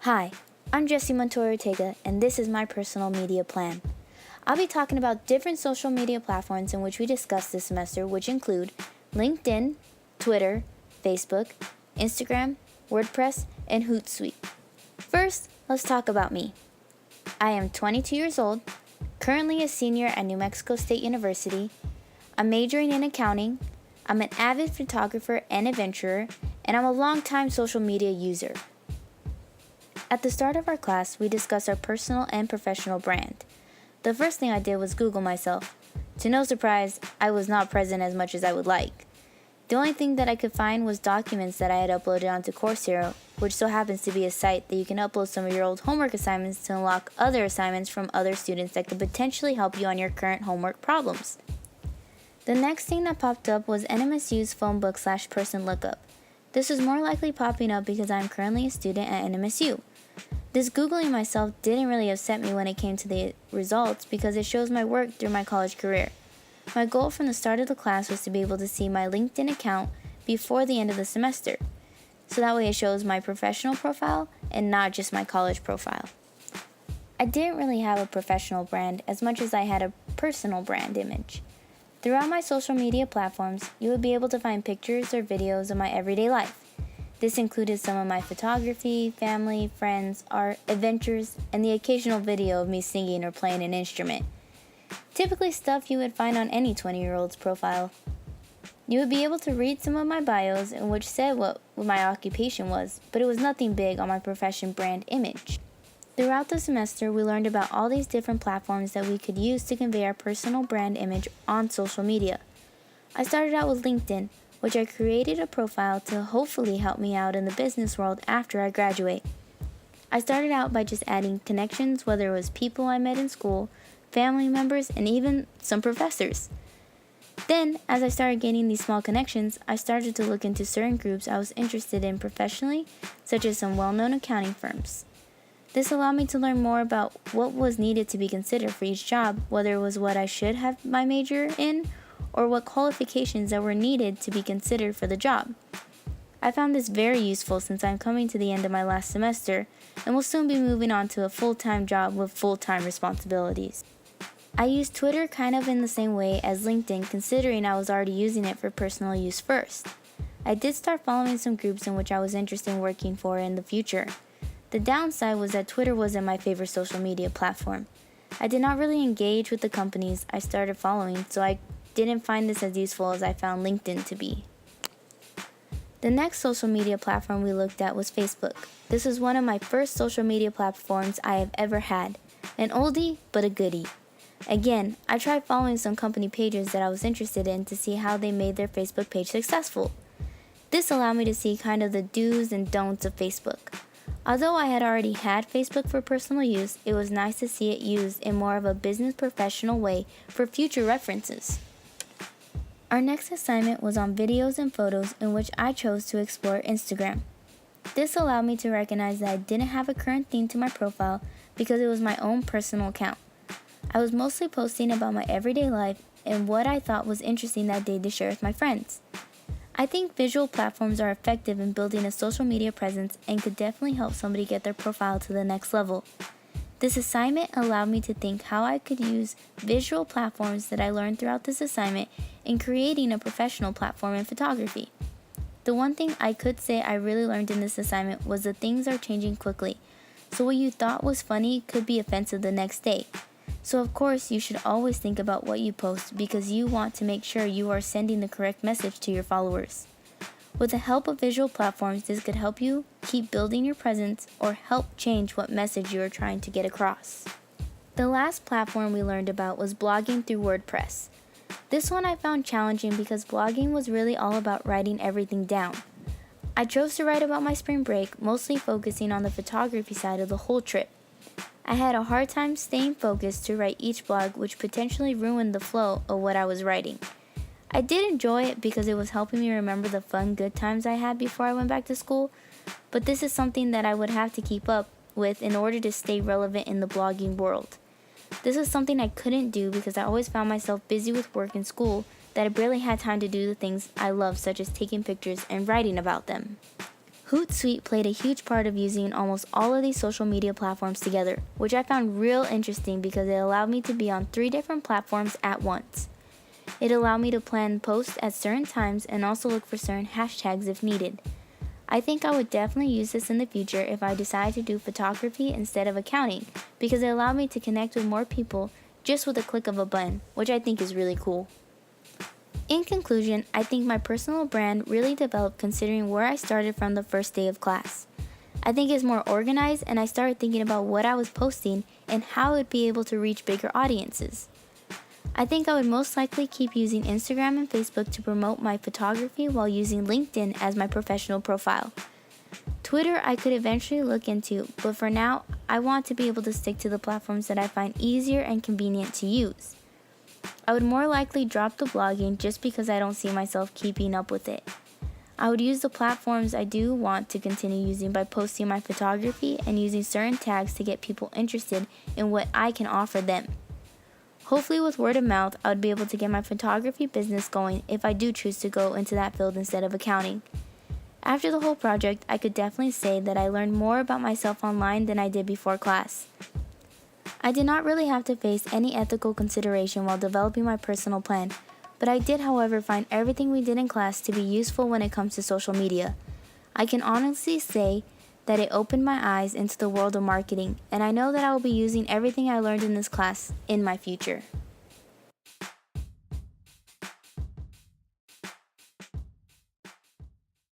Hi, I'm Jesse Montoya Ortega, and this is my personal media plan. I'll be talking about different social media platforms in which we discussed this semester, which include LinkedIn, Twitter, Facebook, Instagram, WordPress, and Hootsuite. First, let's talk about me. I am 22 years old, currently a senior at New Mexico State University. I'm majoring in accounting. I'm an avid photographer and adventurer, and I'm a longtime social media user. At the start of our class, we discussed our personal and professional brand. The first thing I did was Google myself. To no surprise, I was not present as much as I would like. The only thing that I could find was documents that I had uploaded onto Coursera, which so happens to be a site that you can upload some of your old homework assignments to unlock other assignments from other students that could potentially help you on your current homework problems. The next thing that popped up was NMSU's phone book / person lookup. This was more likely popping up because I am currently a student at NMSU. This Googling myself didn't really upset me when it came to the results because it shows my work through my college career. My goal from the start of the class was to be able to see my LinkedIn account before the end of the semester, so that way it shows my professional profile and not just my college profile. I didn't really have a professional brand as much as I had a personal brand image. Throughout my social media platforms, you would be able to find pictures or videos of my everyday life. This included some of my photography, family, friends, art, adventures, and the occasional video of me singing or playing an instrument. Typically stuff you would find on any 20-year-old's profile. You would be able to read some of my bios in which said what my occupation was, but it was nothing big on my profession brand image. Throughout the semester, we learned about all these different platforms that we could use to convey our personal brand image on social media. I started out with LinkedIn, which I created a profile to hopefully help me out in the business world after I graduate. I started out by just adding connections, whether it was people I met in school, family members, and even some professors. Then, as I started gaining these small connections, I started to look into certain groups I was interested in professionally, such as some well-known accounting firms. This allowed me to learn more about what was needed to be considered for each job, whether it was what I should have my major in, or what qualifications that were needed to be considered for the job. I found this very useful since I'm coming to the end of my last semester and will soon be moving on to a full-time job with full-time responsibilities. I use Twitter kind of in the same way as LinkedIn, considering I was already using it for personal use first. I did start following some groups in which I was interested in working for in the future. The downside was that Twitter wasn't my favorite social media platform. I did not really engage with the companies I started following, so I didn't find this as useful as I found LinkedIn to be. The next social media platform we looked at was Facebook. This was one of my first social media platforms I have ever had. An oldie, but a goodie. Again, I tried following some company pages that I was interested in to see how they made their Facebook page successful. This allowed me to see kind of the do's and don'ts of Facebook. Although I had already had Facebook for personal use, it was nice to see it used in more of a business professional way for future references. Our next assignment was on videos and photos, in which I chose to explore Instagram. This allowed me to recognize that I didn't have a current theme to my profile because it was my own personal account. I was mostly posting about my everyday life and what I thought was interesting that day to share with my friends. I think visual platforms are effective in building a social media presence and could definitely help somebody get their profile to the next level. This assignment allowed me to think how I could use visual platforms that I learned throughout this assignment in creating a professional platform in photography. The one thing I could say I really learned in this assignment was that things are changing quickly, so what you thought was funny could be offensive the next day. So of course you should always think about what you post because you want to make sure you are sending the correct message to your followers. With the help of visual platforms, this could help you keep building your presence or help change what message you are trying to get across. The last platform we learned about was blogging through WordPress. This one I found challenging because blogging was really all about writing everything down. I chose to write about my spring break, mostly focusing on the photography side of the whole trip. I had a hard time staying focused to write each blog, which potentially ruined the flow of what I was writing. I did enjoy it because it was helping me remember the fun, good times I had before I went back to school, but this is something that I would have to keep up with in order to stay relevant in the blogging world. This was something I couldn't do because I always found myself busy with work and school that I barely had time to do the things I love, such as taking pictures and writing about them. Hootsuite played a huge part of using almost all of these social media platforms together, which I found real interesting because it allowed me to be on 3 different platforms at once. It allowed me to plan posts at certain times and also look for certain hashtags if needed. I think I would definitely use this in the future if I decide to do photography instead of accounting, because it allowed me to connect with more people just with a click of a button, which I think is really cool. In conclusion, I think my personal brand really developed considering where I started from the first day of class. I think it's more organized, and I started thinking about what I was posting and how I would be able to reach bigger audiences. I think I would most likely keep using Instagram and Facebook to promote my photography while using LinkedIn as my professional profile. Twitter I could eventually look into, but for now, I want to be able to stick to the platforms that I find easier and convenient to use. I would more likely drop the blogging just because I don't see myself keeping up with it. I would use the platforms I do want to continue using by posting my photography and using certain tags to get people interested in what I can offer them. Hopefully with word of mouth, I would be able to get my photography business going if I do choose to go into that field instead of accounting. After the whole project, I could definitely say that I learned more about myself online than I did before class. I did not really have to face any ethical consideration while developing my personal plan, but I did, however, find everything we did in class to be useful when it comes to social media. I can honestly say that it opened my eyes into the world of marketing, and I know that I will be using everything I learned in this class in my future.